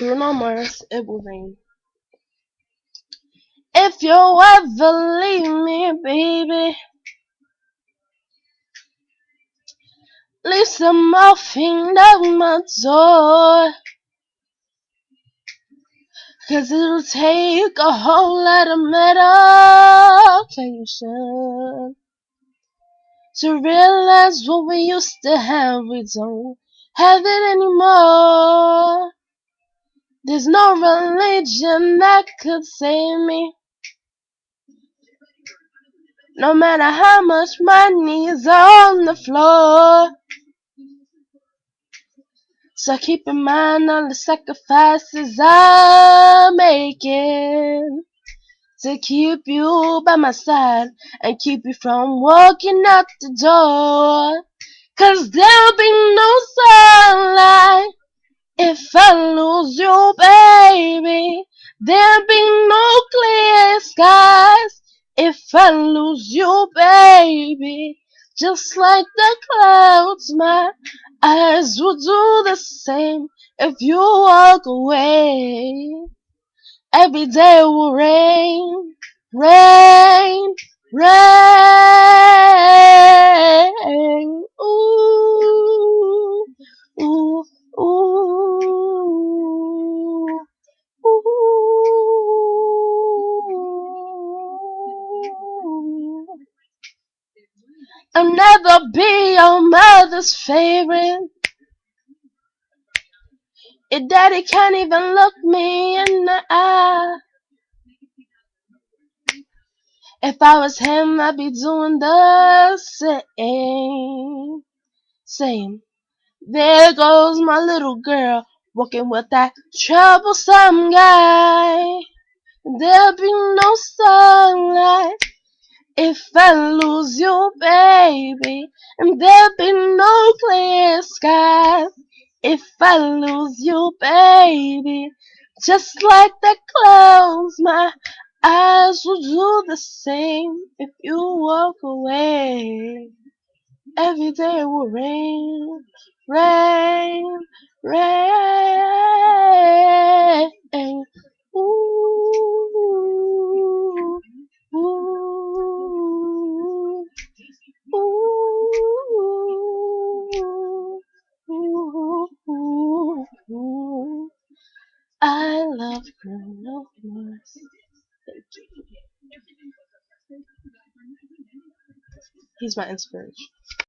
Bruno Mars, It Will Rain. If you ever leave me, baby, leave some morphine at my door. 'Cause it'll take a whole lot of medication to realize what we used to have, we don't have it anymore. There's no religion that could save me, no matter how much my knees are on the floor. So keep in mind all the sacrifices I'm making to keep you by my side and keep you from walking out the door. 'Cause there'll be no sunlight if I lose you, baby. There'll be no clear skies if I lose you, baby. Just like the clouds, my eyes will do the same if you walk away. Every day will rain, rain, rain. Ooh, ooh, ooh, ooh. I'll never be your mother's favorite. Your daddy can't even look me in the eye. If I was him, I'd be doing the same. There goes my little girl, walking with that troublesome guy. There'll be no sunlight if I lose you, baby. And there'll be no clear skies if I lose you, baby. Just like the clouds, my eyes will do the same if you walk away. Every day will rain, rain, rain. Ooh, ooh, ooh, ooh, ooh. I love Bruno Mars. Thank you. He's my inspiration.